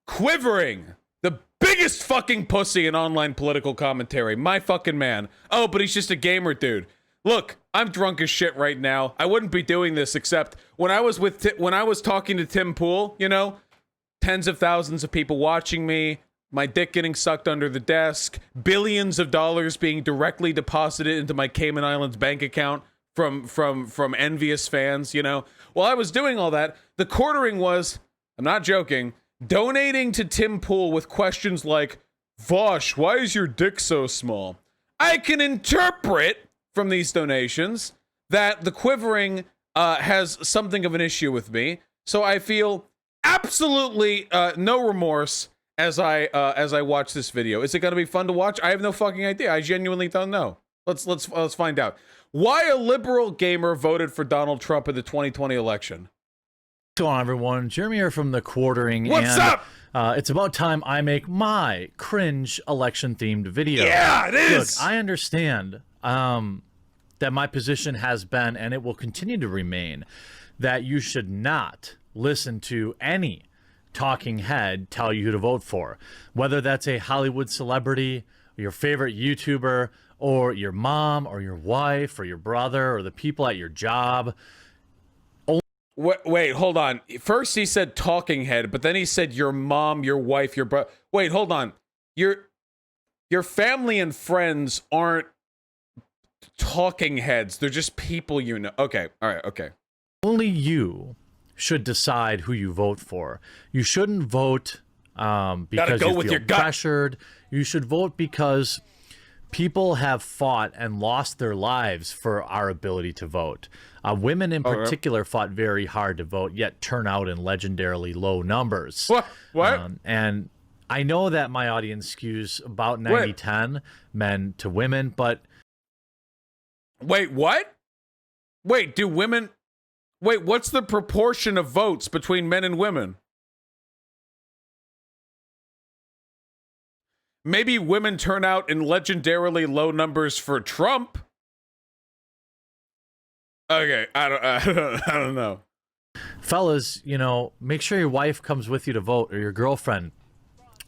Quivering, the biggest fucking pussy in online political commentary. My fucking man. Oh, but he's just a gamer dude. Look, I'm drunk as shit right now. I wouldn't be doing this except when I was talking to Tim Pool, you know, tens of thousands of people watching me, my dick getting sucked under the desk, billions of dollars being directly deposited into my Cayman Islands bank account from envious fans, you know. While I was doing all that, the quartering was, I'm not joking, donating to Tim Pool with questions like, Vosh, why is your dick so small? I can interpret from these donations that the quivering has something of an issue with me, so I feel absolutely no remorse as I watch this video. Is it gonna be fun to watch? I have no fucking idea. I genuinely don't know. Let's find out. Why a liberal gamer voted for Donald Trump in the 2020 election? What's going on, everyone? Jeremy here from The Quartering. What's up? It's about time I make my cringe election-themed video. Yeah, it is! Look, I understand that my position has been, and it will continue to remain, that you should not listen to any talking head tell you who to vote for. Whether that's a Hollywood celebrity, your favorite YouTuber, or your mom, or your wife, or your brother, or the people at your job. Wait, hold on. First he said talking head, but then he said your mom, your wife, your brother. Wait, hold on. Your family and friends aren't talking heads. They're just people you know. Okay, all right, okay. Only you should decide who you vote for. You shouldn't vote because you feel pressured. You should vote because people have fought and lost their lives for our ability to vote. Women in particular fought very hard to vote, yet turn out in legendarily low numbers. What? And I know that my audience skews about 90-10 men to women, but... Wait, what? Wait, do women... Wait, what's the proportion of votes between men and women? Maybe women turn out in legendarily low numbers for Trump. Okay, I don't know. Fellas, you know, make sure your wife comes with you to vote, or your girlfriend,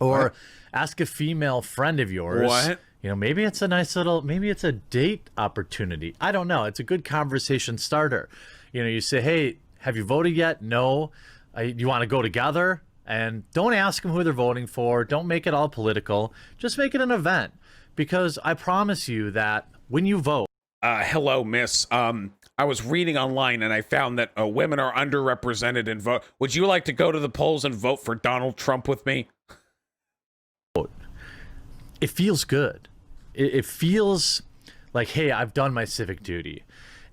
or ask a female friend of yours. What? You know, maybe it's a nice little, maybe it's a date opportunity. I don't know. It's a good conversation starter. You know, you say, hey, have you voted yet? No. You want to go together? And don't ask them who they're voting for. Don't make it all political. Just make it an event. Because I promise you that when you vote... Hello, miss. I was reading online and I found that women are underrepresented in vote. Would you like to go to the polls and vote for Donald Trump with me? It feels good. It feels like, hey, I've done my civic duty.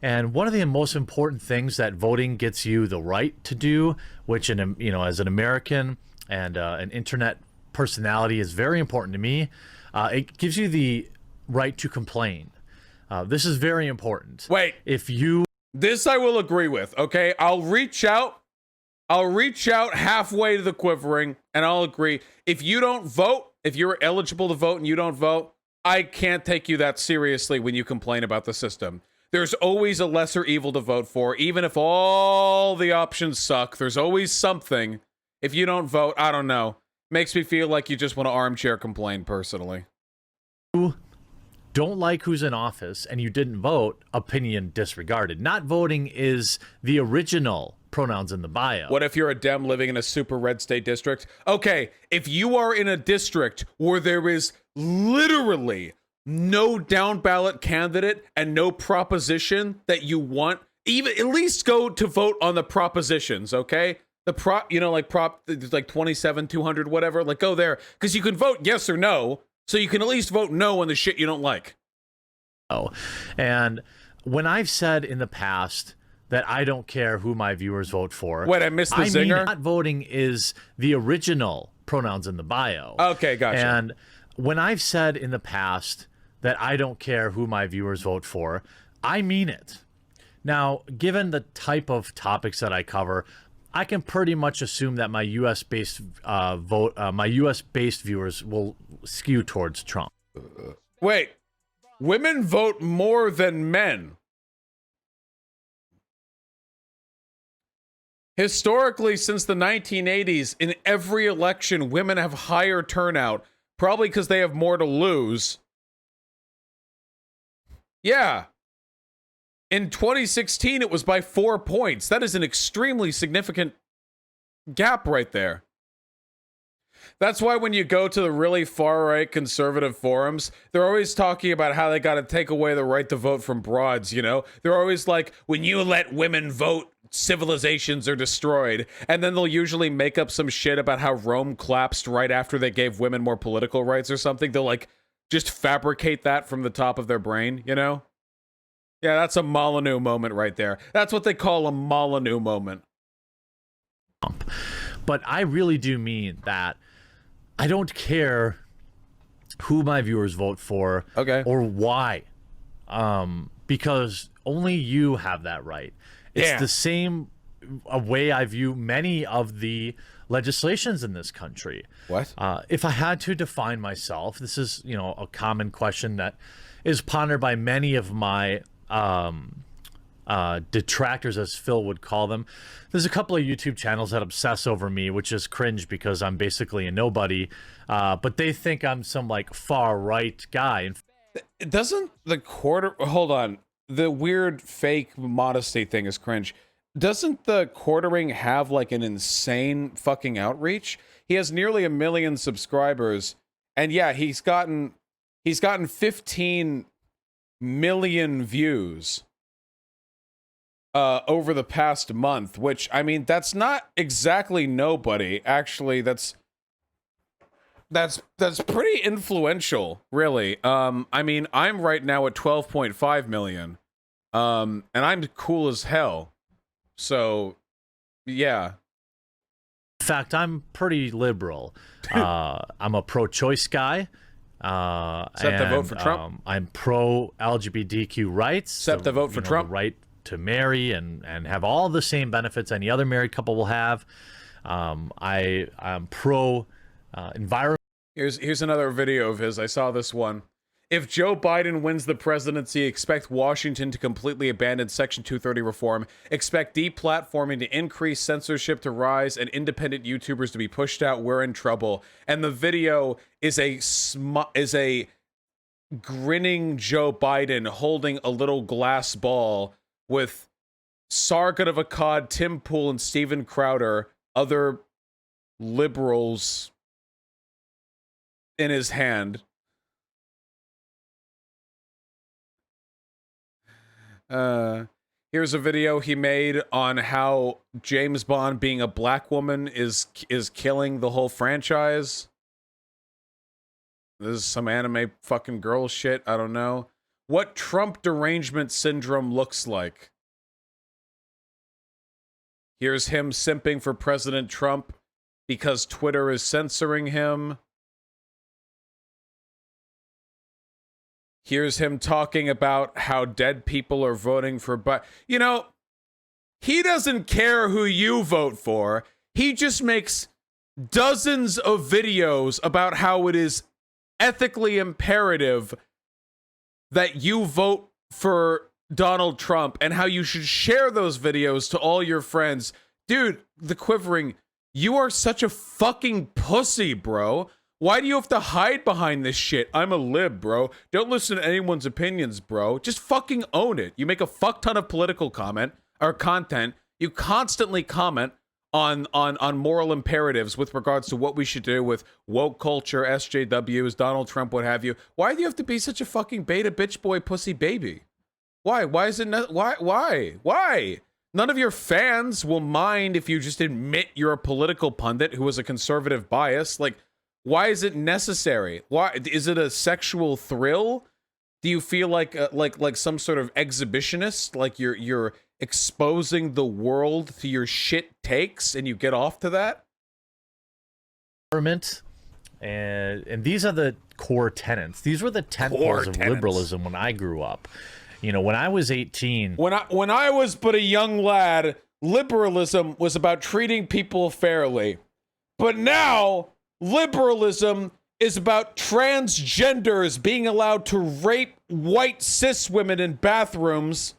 And one of the most important things that voting gets you the right to do, which, you know, as an American and an internet personality is very important to me, it gives you the right to complain. This is very important. Wait. This I will agree with, okay? I'll reach out halfway to the quivering, and I'll agree. If you don't vote, if you're eligible to vote and you don't vote, I can't take you that seriously when you complain about the system. There's always a lesser evil to vote for, even if all the options suck. There's always something. If you don't vote, I don't know. Makes me feel like you just want to armchair complain, personally. Don't like who's in office and you didn't vote, opinion disregarded. Not voting is the original pronouns in the bio. What if you're a Dem living in a super red state district? Okay, if you are in a district where there is literally no down ballot candidate and no proposition that you want, even at least go to vote on the propositions, okay? The you know, like like 27, 200, whatever, like go there. Because you can vote yes or no, so you can at least vote no on the shit you don't like. Oh, and when I've said in the past that I don't care who my viewers vote for. Wait, I missed the zinger? Mean, not voting is the original pronouns in the bio. Okay, gotcha. And when I've said in the past that I don't care who my viewers vote for, I mean it. Now, given the type of topics that I cover, I can pretty much assume that my U.S.-based my U.S.-based viewers will skew towards Trump. Wait, women vote more than men. Historically, since the 1980s, in every election, women have higher turnout, probably because they have more to lose. Yeah. In 2016, it was by 4 points. That is an extremely significant gap right there. That's why when you go to the really far-right conservative forums, they're always talking about how they got to take away the right to vote from broads, you know? They're always like, when you let women vote, civilizations are destroyed. And then they'll usually make up some shit about how Rome collapsed right after they gave women more political rights or something. They'll, like, just fabricate that from the top of their brain, you know? Yeah, that's a Molyneux moment right there. That's what they call a Molyneux moment. But I really do mean that I don't care who my viewers vote for, or why, because only you have that right. It's the same way I view many of the legislations in this country. What? If I had to define myself, this is, you know, a common question that is pondered by many of my detractors, as Phil would call them. There's a couple of YouTube channels that obsess over me, which is cringe because I'm basically a nobody, but they think I'm some like far right guy. Doesn't the hold on, the weird fake modesty thing is cringe. Doesn't the Quartering have like an insane fucking outreach? He has nearly 1 million subscribers, and yeah, he's gotten 15 million views over the past month, which, I mean, that's not exactly nobody. Actually, that's pretty influential, really. I mean, I'm right now at 12.5 million, and I'm cool as hell. So, yeah. In fact, I'm pretty liberal. I'm a pro-choice guy. Except to vote for Trump. I'm pro-LGBTQ rights. Except to vote for Trump. The right to marry and have all the same benefits any other married couple will have. I'm pro environment. Here's another video of his. I saw this one. If Joe Biden wins the presidency, expect Washington to completely abandon Section 230 reform. Expect deplatforming to increase, censorship to rise, and independent YouTubers to be pushed out. We're in trouble. And the video is a grinning Joe Biden holding a little glass ball with Sargon of Akkad, Tim Pool, and Steven Crowder, other liberals, in his hand. Here's a video he made on how James Bond being a black woman is killing the whole franchise. This is some anime fucking girl shit. I don't know. What Trump derangement syndrome looks like. Here's him simping for President Trump because Twitter is censoring him. Here's him talking about how dead people are voting for, but you know, he doesn't care who you vote for. He just makes dozens of videos about how it is ethically imperative that you vote for Donald Trump and how you should share those videos to all your friends. Dude, the Quivering, you are such a fucking pussy, bro. Why do you have to hide behind this shit? I'm a lib, bro. Don't listen to anyone's opinions, bro. Just fucking own it. You make a fuck ton of political content. You constantly comment on moral imperatives with regards to what we should do with woke culture, SJWs, Donald Trump, what have you. Why do you have to be such a fucking beta bitch boy pussy baby? Why? Why is it why? None of your fans will mind if you just admit you're a political pundit who has a conservative bias. Like, why is it necessary? Why is it a sexual thrill? Do you feel like some sort of exhibitionist, like you're exposing the world to your shit takes and you get off to that? And these are the core tenets. These were the tentpoles of liberalism when I grew up. You know, when I was 18, when I was but a young lad, liberalism was about treating people fairly. But now liberalism is about transgenders being allowed to rape white cis women in bathrooms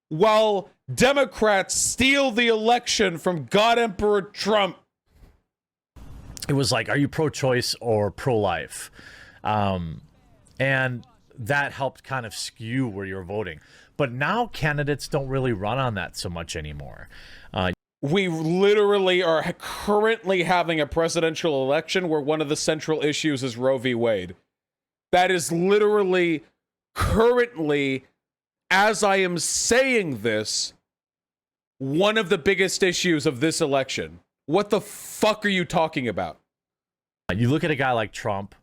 while Democrats steal the election from God Emperor Trump. It was like, are you pro-choice or pro-life? And that helped kind of skew where you're voting. But now candidates don't really run on that so much anymore. We literally are currently having a presidential election where one of the central issues is Roe v. Wade. That is literally currently, as I am saying this, one of the biggest issues of this election. What the fuck are you talking about? You look at a guy like Trump,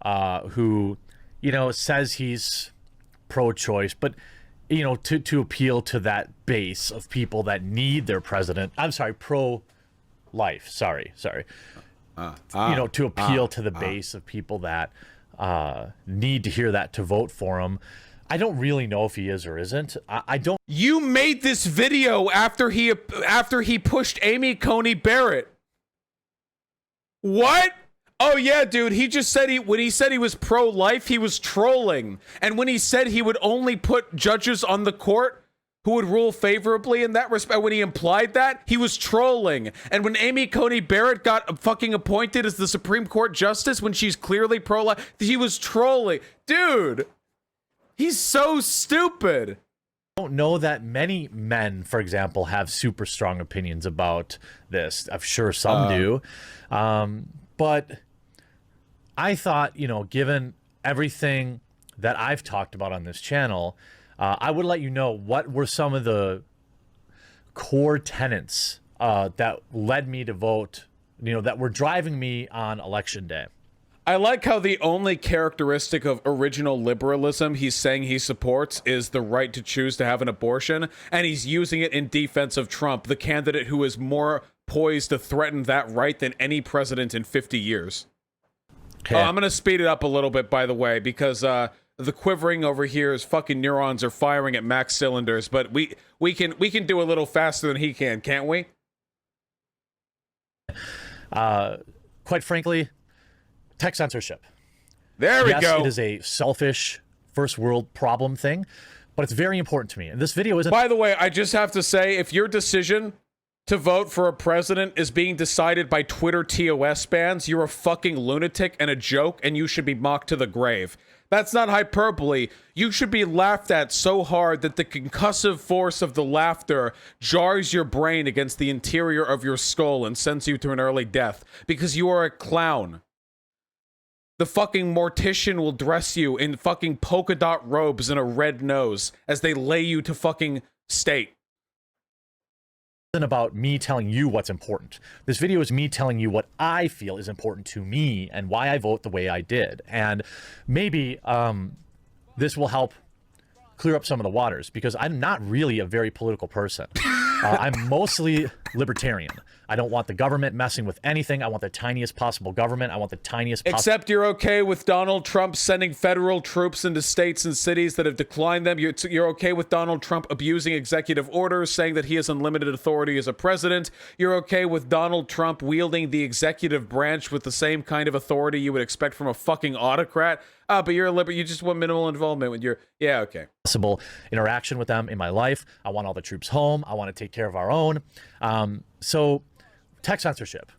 who, you know, says he's pro-choice, but, you know, to appeal to that base of people that need their president. I'm sorry, pro-life. Sorry. You know, to appeal to the base of people that need to hear that to vote for him. I don't really know if he is or isn't. I don't. You made this video after he pushed Amy Coney Barrett. What? Oh yeah, dude. He just said when he said he was pro-life, he was trolling. And when he said he would only put judges on the court who would rule favorably in that respect, when he implied that, he was trolling. And when Amy Coney Barrett got fucking appointed as the Supreme Court justice, when she's clearly pro-life, he was trolling. Dude. He's so stupid. I don't know that many men, for example, have super strong opinions about this. I'm sure some do. But I thought, you know, given everything that I've talked about on this channel, I would let you know what were some of the core tenets that led me to vote, you know, that were driving me on election day. I like how the only characteristic of original liberalism he's saying he supports is the right to choose to have an abortion, and he's using it in defense of Trump, the candidate who is more poised to threaten that right than any president in 50 years. Okay. I'm going to speed it up a little bit, by the way, because the quivering over here, his fucking neurons are firing at max cylinders, but we can do a little faster than he can, can't we? Quite frankly, tech censorship. There we yes, go. It is a selfish first world problem thing, but it's very important to me. And this video isn't. By the way, I just have to say, if your decision to vote for a president is being decided by Twitter TOS bans, you're a fucking lunatic and a joke, and you should be mocked to the grave. That's not hyperbole. You should be laughed at so hard that the concussive force of the laughter jars your brain against the interior of your skull and sends you to an early death, because you are a clown. The fucking mortician will dress you in fucking polka dot robes and a red nose as they lay you to fucking state. Isn't about me telling you what's important. This video is me telling you what I feel is important to me and why I vote the way I did. And maybe this will help clear up some of the waters, because I'm not really a very political person. I'm mostly libertarian. I don't want the government messing with anything. I want the tiniest possible government. I want the tiniest possible... Except you're okay with Donald Trump sending federal troops into states and cities that have declined them. You're okay with Donald Trump abusing executive orders, saying that he has unlimited authority as a president. You're okay with Donald Trump wielding the executive branch with the same kind of authority you would expect from a fucking autocrat. But you're a liberal. You just want minimal involvement with your... Yeah, okay. Possible interaction with them in my life. I want all the troops home. I want to take care of our own. So tech censorship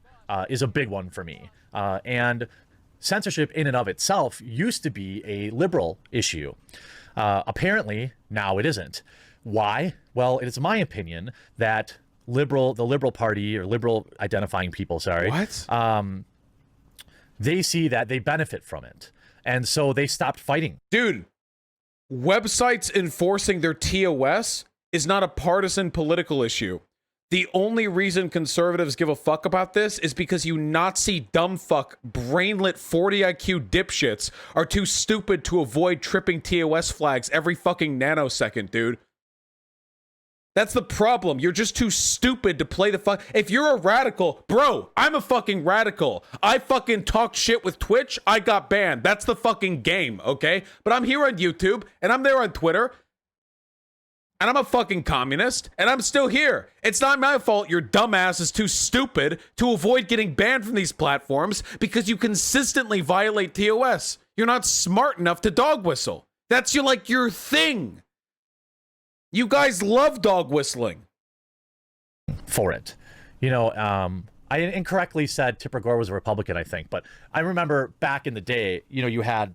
is a big one for me. And censorship in and of itself used to be a liberal issue. Apparently, now it isn't. Why? Well, it is my opinion that the Liberal Party, or liberal identifying people, sorry. What? They see that they benefit from it. And so they stopped fighting. Dude, websites enforcing their TOS is not a partisan political issue. The only reason conservatives give a fuck about this is because you Nazi dumbfuck, brainlet 40 IQ dipshits are too stupid to avoid tripping TOS flags every fucking nanosecond, dude. That's the problem. You're just too stupid to play the fuck. If you're a radical, bro, I'm a fucking radical. I fucking talked shit with Twitch. I got banned. That's the fucking game, okay? But I'm here on YouTube, and I'm there on Twitter, and I'm a fucking communist, and I'm still here. It's not my fault your dumbass is too stupid to avoid getting banned from these platforms because you consistently violate TOS. You're not smart enough to dog whistle. That's your thing. You guys love dog whistling. For it. You know, I incorrectly said Tipper Gore was a Republican, I think, but I remember back in the day, you know, you had,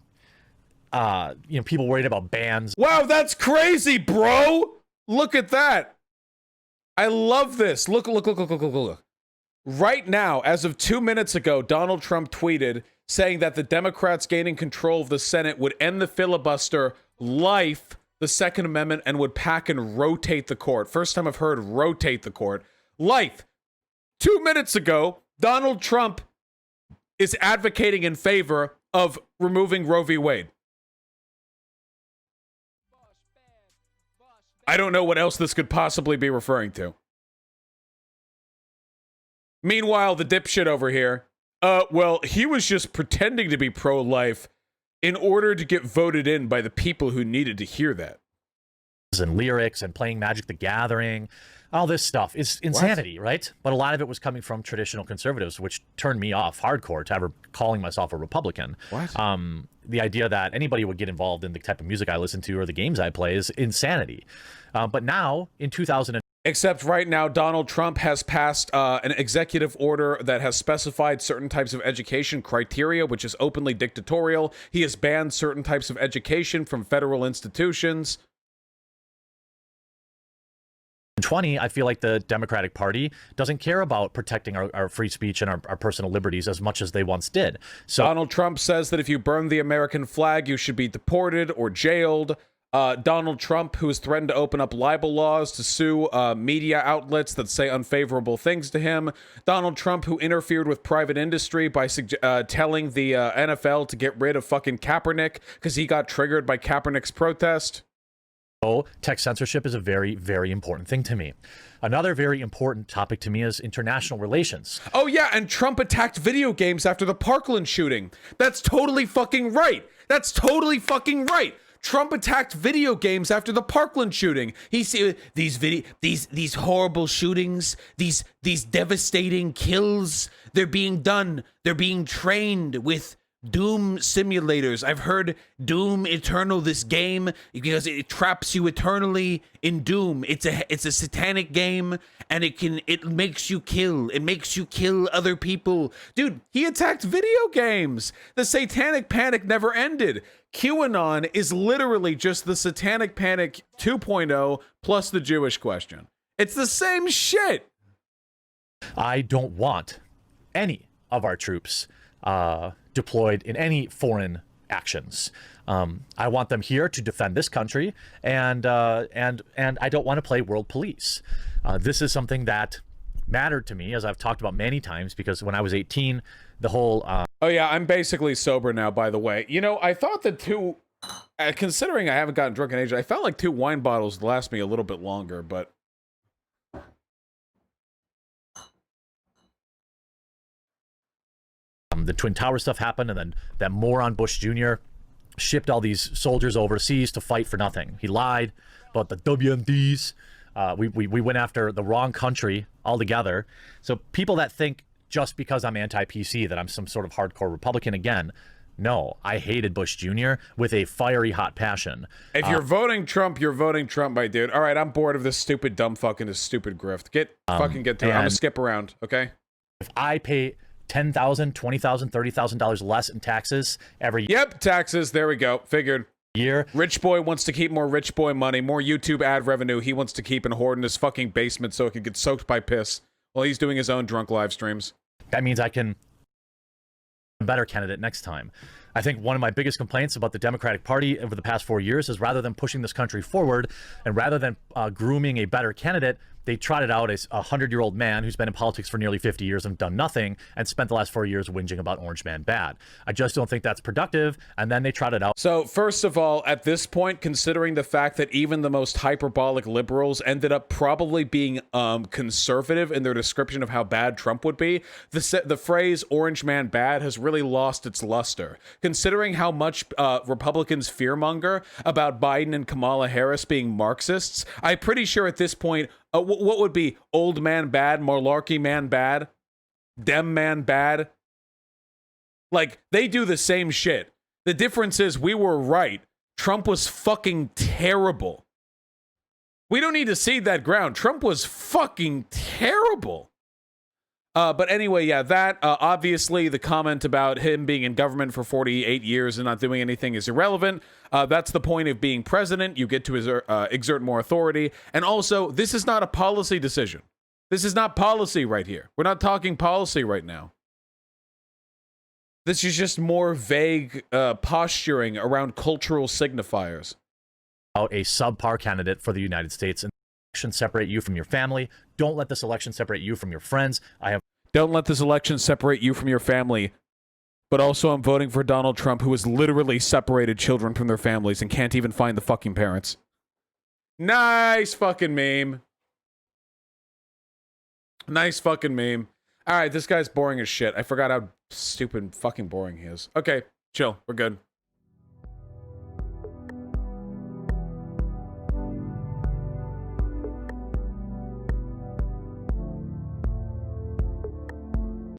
people worried about bans. Wow, that's crazy, bro. Look at that. I love this. Look. Right now, as of 2 minutes ago, Donald Trump tweeted saying that the Democrats gaining control of the Senate would end the filibuster, life, the Second Amendment, and would pack and rotate the court. First time I've heard rotate the court. Life. 2 minutes ago, Donald Trump is advocating in favor of removing Roe v. Wade. I don't know what else this could possibly be referring to. Meanwhile, the dipshit over here, well, he was just pretending to be pro-life in order to get voted in by the people who needed to hear that. And lyrics and playing Magic the Gathering, all this stuff is insanity, right? But a lot of it was coming from traditional conservatives, which turned me off hardcore to ever calling myself a Republican. What? The idea that anybody would get involved in the type of music I listen to or the games I play is insanity. But now, in 2000... Except right now, Donald Trump has passed an executive order that has specified certain types of education criteria, which is openly dictatorial. He has banned certain types of education from federal institutions. 20, I feel like the Democratic Party doesn't care about protecting our free speech and our personal liberties as much as they once did. So Donald Trump says that if you burn the American flag, you should be deported or jailed. Donald Trump, who has threatened to open up libel laws to sue media outlets that say unfavorable things to him. Donald Trump, who interfered with private industry by telling the NFL to get rid of fucking Kaepernick because he got triggered by Kaepernick's protest. Tech censorship is a very, very important thing to me. Another very important topic to me is international relations. Oh yeah, and Trump attacked video games after the Parkland shooting. That's totally fucking right. That's totally fucking right. Trump attacked video games after the Parkland shooting. He said these horrible shootings, these devastating kills, they're being done. They're being trained with Doom simulators. I've heard Doom Eternal, this game, because it traps you eternally in Doom. It's a satanic game, and it makes you kill. It makes you kill other people. Dude, he attacked video games. The satanic panic never ended. QAnon is literally just the satanic panic 2.0 plus the Jewish question. It's the same shit. I don't want any of our troops deployed in any foreign actions. I want them here to defend this country, and I don't want to play world police. This is something that mattered to me, as I've talked about many times, because when I was 18, the whole... Oh yeah, I'm basically sober now, by the way. You know, I thought that considering I haven't gotten drunk in age, I felt like 2 wine bottles would last me a little bit longer, but... The Twin Tower stuff happened, and then that moron Bush Jr. shipped all these soldiers overseas to fight for nothing. He lied about the WMDs. We went after the wrong country altogether. So people that think just because I'm anti-PC that I'm some sort of hardcore Republican again, no, I hated Bush Jr. with a fiery hot passion. If you're voting Trump, you're voting Trump, my dude. All right, I'm bored of this stupid dumb fucking this stupid grift. Fucking get to it. I'm gonna skip around, okay? If I pay $10,000, $20,000, $30,000 less in taxes every year. Yep, taxes. There we go. Figured. Rich boy wants to keep more rich boy money, more YouTube ad revenue. He wants to keep and hoard in his fucking basement so it can get soaked by piss while he's doing his own drunk live streams. That means I can be a better candidate next time. I think one of my biggest complaints about the Democratic Party over the past 4 years is rather than pushing this country forward and rather than grooming a better candidate, they trotted out a 100-year-old man who's been in politics for nearly 50 years and done nothing and spent the last 4 years whinging about Orange Man bad. I just don't think that's productive. And then they trotted out. So first of all, at this point, considering the fact that even the most hyperbolic liberals ended up probably being conservative in their description of how bad Trump would be, the phrase Orange Man bad has really lost its luster. Considering how much Republicans fearmonger about Biden and Kamala Harris being Marxists, I'm pretty sure at this point, what would be old man bad, malarkey man bad, dem man bad? Like, they do the same shit. The difference is we were right. Trump was fucking terrible. We don't need to cede that ground. Trump was fucking terrible. But anyway, yeah, that, obviously, the comment about him being in government for 48 years and not doing anything is irrelevant. That's the point of being president. You get to exert more authority. And also, this is not a policy decision. This is not policy right here. We're not talking policy right now. This is just more vague posturing around cultural signifiers. A subpar candidate for the United States, and election separate you from your family. Don't let this election separate you from your friends. Don't let this election separate you from your family. But also, I'm voting for Donald Trump, who has literally separated children from their families and can't even find the fucking parents. Nice fucking meme. Nice fucking meme. All right, this guy's boring as shit. I forgot how stupid fucking boring he is. Okay, chill. We're good.